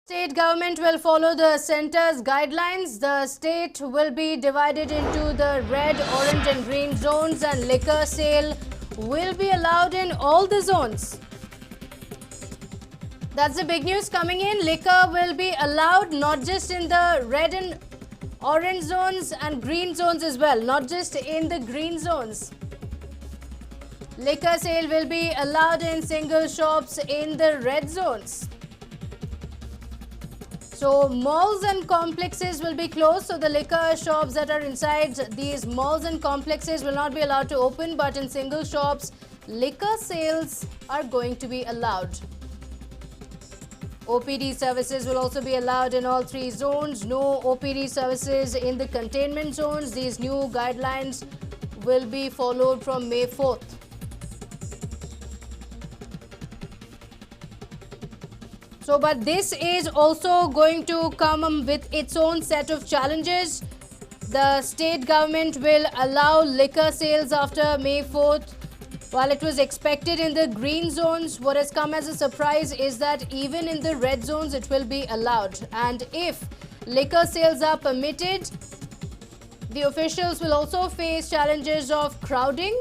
State government will follow the centre's guidelines. The state will be divided into the red, orange and green zones, and liquor sale will be allowed in all the zones. That's the big news coming in. Liquor will be allowed not just in the red and orange zones and green zones as well, not just in the green zones. Liquor sale will be allowed in single shops in the red zones. So malls and complexes will be closed. So the liquor shops that are inside these malls and complexes will not be allowed to open. But in single shops, liquor sales are going to be allowed. OPD services will also be allowed in all three zones. No OPD services in the containment zones. These new guidelines will be followed from May 4th. So, but this is also going to come with its own set of challenges. The state government will allow liquor sales after May 4th. While it was expected in the green zones, what has come as a surprise is that even in the red zones, it will be allowed. And if liquor sales are permitted, the officials will also face challenges of crowding.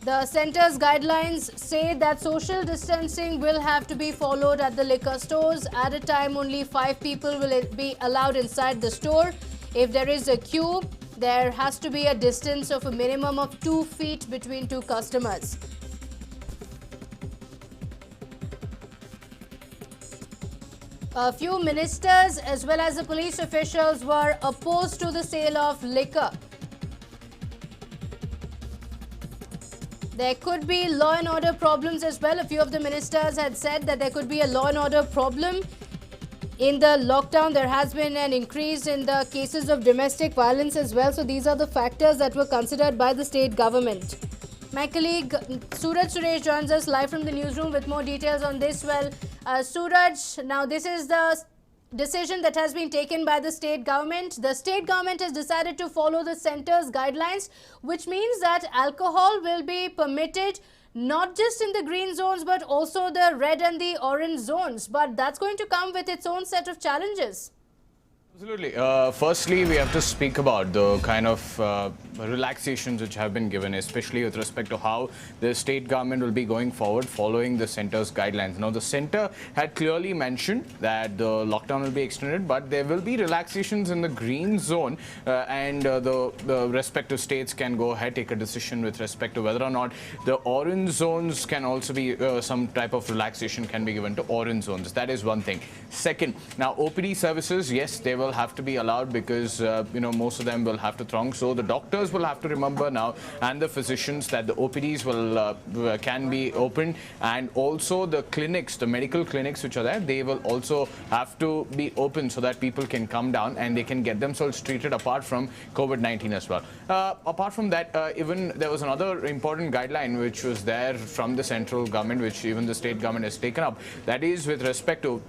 The centre's guidelines say that social distancing will have to be followed at the liquor stores. At a time, only 5 people will be allowed inside the store. If there is a queue, there has to be a distance of a minimum of 2 feet between two customers. A few ministers as well as the police officials were opposed to the sale of liquor. There could be law and order problems as well. A few of the ministers had said that there could be a law and order problem. In the lockdown, there has been an increase in the cases of domestic violence as well. So these are the factors that were considered by the state government. My colleague Suraj Suresh joins us live from the newsroom with more details on this. Well, Suraj, now this is the decision that has been taken by the state government. The state government has decided to follow the centre's guidelines, which means that alcohol will be permitted not just in the green zones but also the red and the orange zones. But that's going to come with its own set of challenges. Absolutely. Firstly, we have to speak about the kind of relaxations which have been given, especially with respect to how the state government will be going forward following the centre's guidelines. Now, the centre had clearly mentioned that the lockdown will be extended, but there will be relaxations in the green zone and the respective states can go ahead, take a decision with respect to whether or not the orange zones can also be some type of relaxation can be given to orange zones. That is one thing. Second, now OPD services, yes, they will have to be allowed because most of them will have to throng. So the doctors will have to remember now, and the physicians, that the OPDs will can be open, and also the clinics, the medical clinics which are there, they will also have to be open so that people can come down and they can get themselves treated apart from COVID-19 as well. Apart from that, even there was another important guideline which was there from the central government, which even the state government has taken up. That is with respect to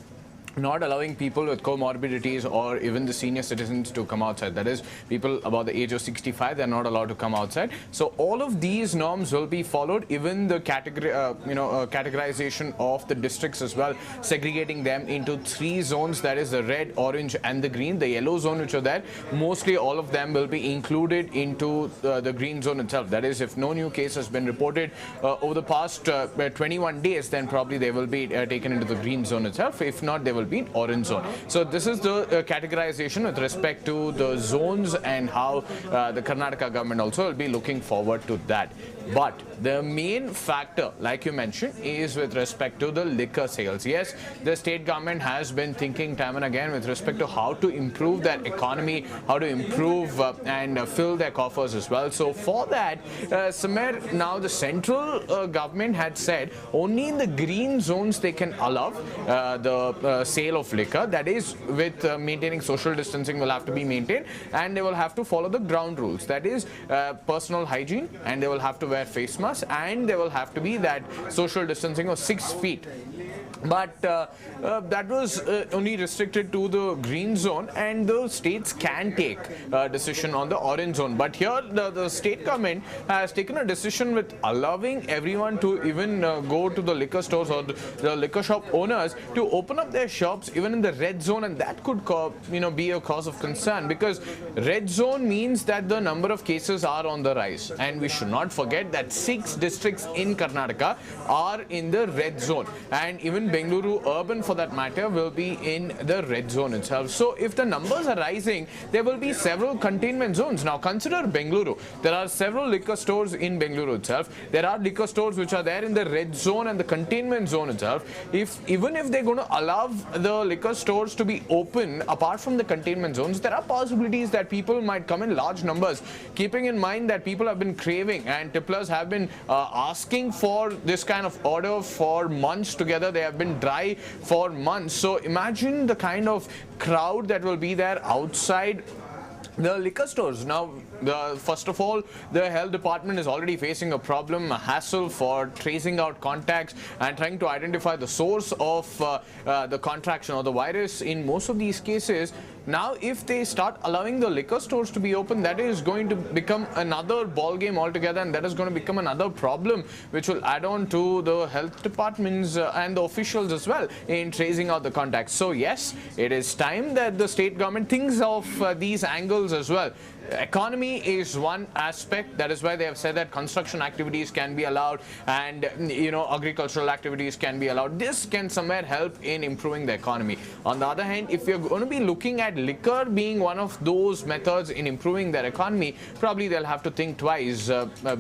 not allowing people with comorbidities or even the senior citizens to come outside. That is, people above the age of 65, they're not allowed to come outside. So all of these norms will be followed. Even the categorization of the districts as well, segregating them into 3 zones. That is the red, orange, and the green. The yellow zone which are there, mostly all of them will be included into the green zone itself. That is, if no new case has been reported over the past 21 days, then probably they will be taken into the green zone itself. If not, they will be orange zone. So this is the categorization with respect to the zones and how the Karnataka government also will be looking forward to that. But the main factor, like you mentioned, is with respect to the liquor sales. Yes, the state government has been thinking time and again with respect to how to improve their economy, how to improve and fill their coffers as well. So for that, Samir, now the central government had said only in the green zones they can allow the sale of liquor. That is, with maintaining social distancing will have to be maintained, and they will have to follow the ground rules. That is personal hygiene, and they will have to wear face masks, and there will have to be that social distancing of 6 feet. But that was only restricted to the green zone, and the states can take a decision on the orange zone. But here the state government has taken a decision with allowing everyone to even go to the liquor stores or the liquor shop owners to open up their shops even in the red zone, and that could be a cause of concern, because red zone means that the number of cases are on the rise, and we should not forget that 6 districts in Karnataka are in the red zone, and even Bengaluru urban for that matter will be in the red zone itself. So if the numbers are rising, there will be several containment zones. Now consider Bengaluru. There are several liquor stores in Bengaluru itself. There are liquor stores which are there in the red zone and the containment zone itself. Even if they're going to allow the liquor stores to be open apart from the containment zones, there are possibilities that people might come in large numbers, keeping in mind that people have been craving and tipplers have been asking for this kind of order for months together. They have been dry for months. So imagine the kind of crowd that will be there outside the liquor stores. Now, first of all, the health department is already facing a problem, a hassle for tracing out contacts and trying to identify the source of the contraction or the virus in most of these cases. Now, if they start allowing the liquor stores to be open, that is going to become another ball game altogether, and that is going to become another problem which will add on to the health departments and the officials as well in tracing out the contacts. So yes, it is time that the state government thinks of these angles as well. Economy is one aspect. That is why they have said that construction activities can be allowed, and agricultural activities can be allowed. This can somewhere help in improving the economy. On the other hand, if you're going to be looking at liquor being one of those methods in improving their economy, probably they'll have to think twice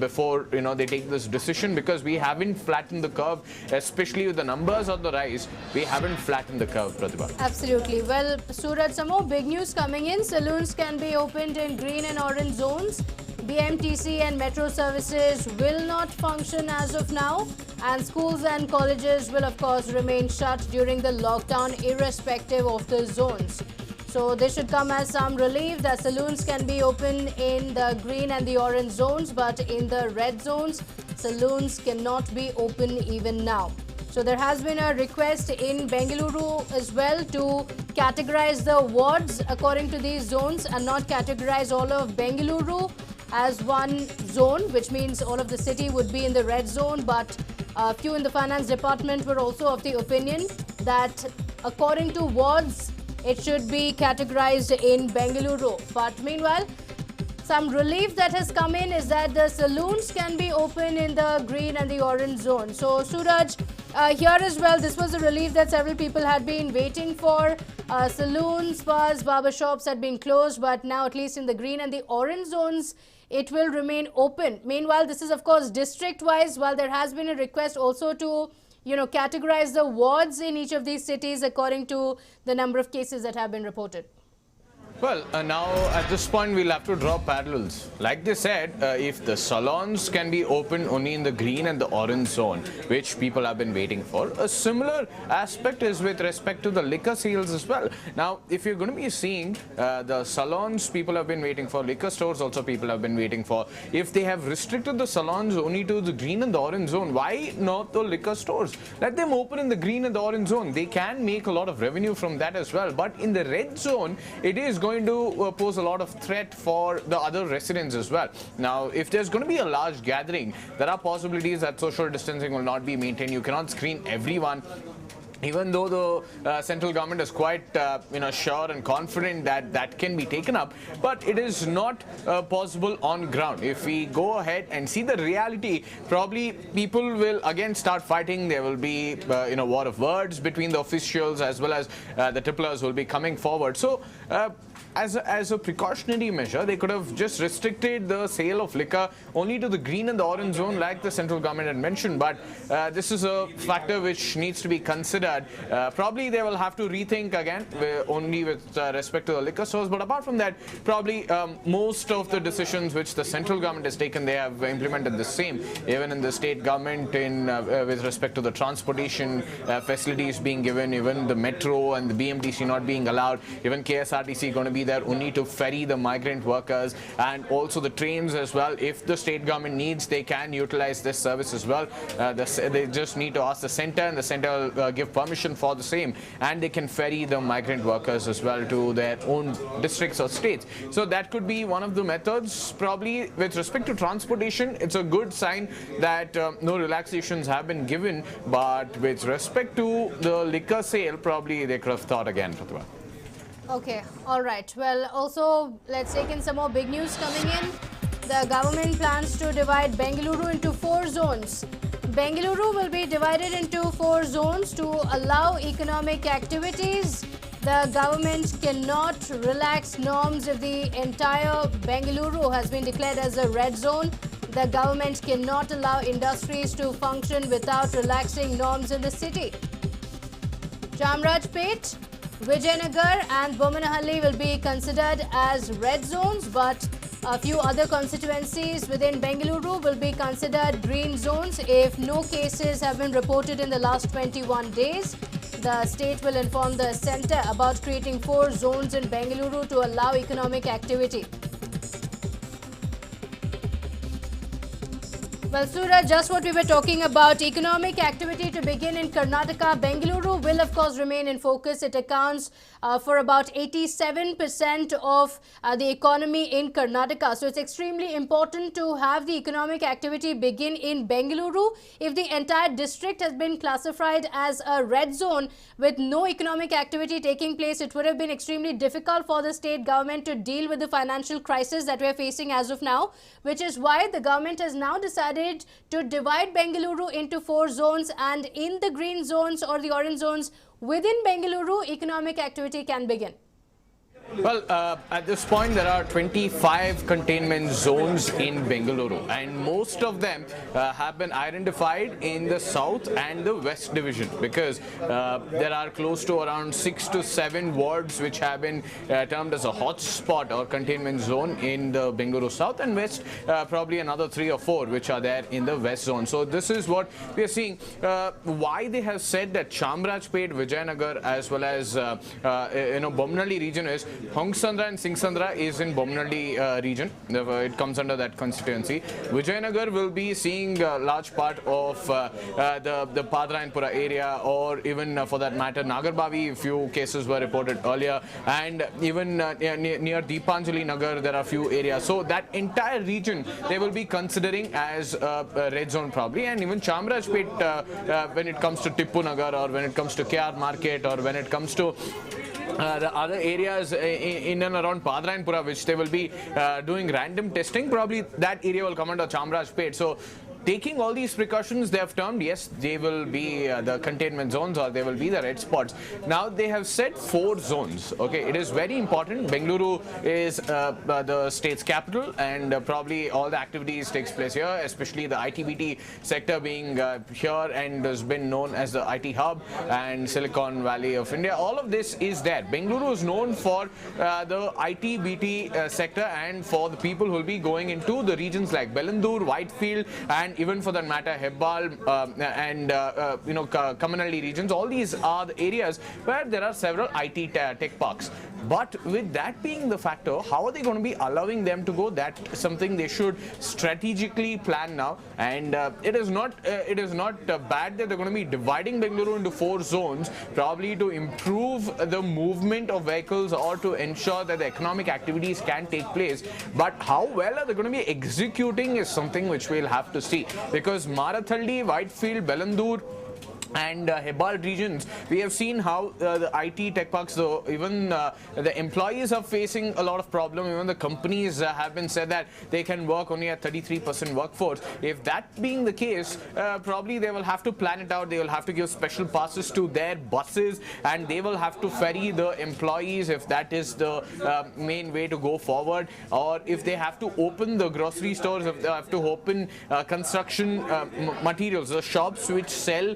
before they take this decision, because we haven't flattened the curve, especially with the numbers on the rise. We haven't flattened the curve, Pratibha. Absolutely. Well, Suraj, some more big news coming in. Saloons can be opened in green and orange zones. BMTC and Metro services will not function as of now, and schools and colleges will of course remain shut during the lockdown irrespective of the zones. So this should come as some relief that saloons can be open in the green and the orange zones, but in the red zones, saloons cannot be open even now. So there has been a request in Bengaluru as well to categorize the wards according to these zones and not categorize all of Bengaluru as one zone, which means all of the city would be in the red zone. But a few in the finance department were also of the opinion that according to wards, it should be categorized in Bengaluru. But meanwhile, some relief that has come in is that the saloons can be open in the green and the orange zone. So Suraj, here as well, this was a relief that several people had been waiting for. Saloons, spas, barber shops had been closed, but now at least in the green and the orange zones, it will remain open. Meanwhile, this is of course district-wise, while there has been a request also to categorize the wards in each of these cities according to the number of cases that have been reported. Well, now at this point we'll have to draw parallels. Like they said, if the salons can be open only in the green and the orange zone, which people have been waiting for, a similar aspect is with respect to the liquor sales as well. Now, if you're going to be seeing the salons, people have been waiting for, liquor stores also people have been waiting for. If they have restricted the salons only to the green and the orange zone, why not the liquor stores? Let them open in the green and the orange zone. They can make a lot of revenue from that as well. But in the red zone, it is going to pose a lot of threat for the other residents as well. Now, if there's going to be a large gathering, there are possibilities that social distancing will not be maintained. You cannot screen everyone. Even though the central government is quite sure and confident that that can be taken up, but it is not possible on ground. If we go ahead and see the reality, probably people will again start fighting. There will be war of words between the officials as well as the tipplers will be coming forward. So as a precautionary measure, they could have just restricted the sale of liquor only to the green and the orange zone like the central government had mentioned. But this is a factor which needs to be considered. Probably they will have to rethink again only with respect to the liquor stores. But apart from that, probably most of the decisions which the central government has taken, they have implemented the same. Even in the state government with respect to the transportation facilities being given, even the metro and the BMTC not being allowed, even KSRTC going to be there only to ferry the migrant workers, and also the trains as well. If the state government needs, they can utilize this service as well. They just need to ask the center, and the center will give permission for the same, and they can ferry the migrant workers as well to their own districts or states. So that could be one of the methods. Probably with respect to transportation, it's a good sign that no relaxations have been given, but with respect to the liquor sale, probably they could have thought again, Pratibha. Okay, all right. Well, also, let's take in some more big news coming in. The government plans to divide Bengaluru into 4 zones. Bengaluru will be divided into 4 zones to allow economic activities. The government cannot relax norms if the entire Bengaluru has been declared as a red zone. The government cannot allow industries to function without relaxing norms in the city. Chamrajpet, Vijayanagar and Bomanahalli will be considered as red zones, but a few other constituencies within Bengaluru will be considered green zones if no cases have been reported in the last 21 days. The state will inform the centre about creating 4 zones in Bengaluru to allow economic activity. Well, Suraj, just what we were talking about, economic activity to begin in Karnataka. Bengaluru will, of course, remain in focus. It accounts for about 87% of the economy in Karnataka. So it's extremely important to have the economic activity begin in Bengaluru. If the entire district has been classified as a red zone with no economic activity taking place, it would have been extremely difficult for the state government to deal with the financial crisis that we are facing as of now, which is why the government has now decided to divide Bengaluru into 4 zones, and in the green zones or the orange zones within Bengaluru, economic activity can begin. Well, at this point, there are 25 containment zones in Bengaluru, and most of them have been identified in the south and the west division, because there are close to around 6 to 7 wards which have been termed as a hot spot or containment zone in the Bengaluru south and west, probably another 3 or 4 which are there in the west zone. So this is what we are seeing. Why they have said that Chamrajpet, Vijayanagar as well as Bomnalli region is Hongsandra and Singsandra is in Bomnalli region. It comes under that constituency. Vijayanagar will be seeing a large part of the Padrayanpura area, or even for that matter Nagarbavi. Few cases were reported earlier, and even near Deepanjali Nagar there are few areas. So that entire region they will be considering as a red zone probably, and even Chamrajpet when it comes to Tippu Nagar, or when it comes to KR Market, or when it comes to the other areas in and around Padrayanpura, which they will be doing random testing, probably that area will come under Chamrajpet. So taking all these precautions, they have termed, yes, they will be the containment zones, or they will be the red spots. Now they have said 4 zones. Okay, it is very important. Bengaluru is the state's capital, and probably all the activities takes place here, especially the IT/BT sector being here and has been known as the IT hub and Silicon Valley of India. All of this is there. Bengaluru is known for the IT/BT sector, and for the people who will be going into the regions like Bellandur, Whitefield, and even for that matter Hebbal and Kamanalli regions. All these are the areas where there are several IT tech parks. But with that being the factor, how are they going to be allowing them to go? That is something they should strategically plan now. And it is not bad that they're going to be dividing Bengaluru into 4 zones, probably to improve the movement of vehicles or to ensure that the economic activities can take place. But how well are they going to be executing is something which we'll have to see, because Marathalli, Whitefield, Bellandur and Hebbal regions, we have seen how the IT tech parks, though, even the employees are facing a lot of problem. Even the companies have been said that they can work only at 33% workforce. If that being the case, probably they will have to plan it out. They will have to give special passes to their buses, and they will have to ferry the employees if that is the main way to go forward. Or if they have to open the grocery stores, if they have to open construction materials, the shops which sell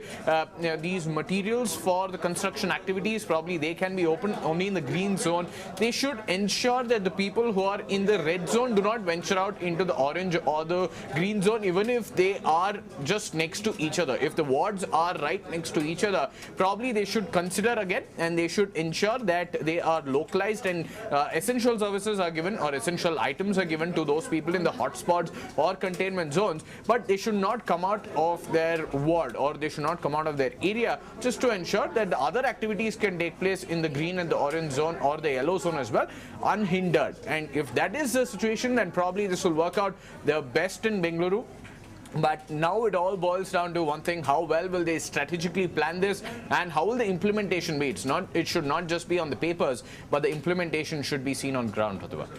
these materials for the construction activities, probably they can be open only in the green zone. They should ensure that the people who are in the red zone do not venture out into the orange or the green zone, even if they are just next to each other. If the wards are right next to each other, probably they should consider again, and they should ensure that they are localized and essential services are given, or essential items are given to those people in the hotspots or containment zones. But they should not come out of their ward, or they should not come out of of their area, just to ensure that the other activities can take place in the green and the orange zone or the yellow zone as well, unhindered. And if that is the situation, then probably this will work out the best in Bengaluru. But now it all boils down to one thing: how well will they strategically plan this, and how will the implementation be? It should not just be on the papers, but the implementation should be seen on ground, Pratibha.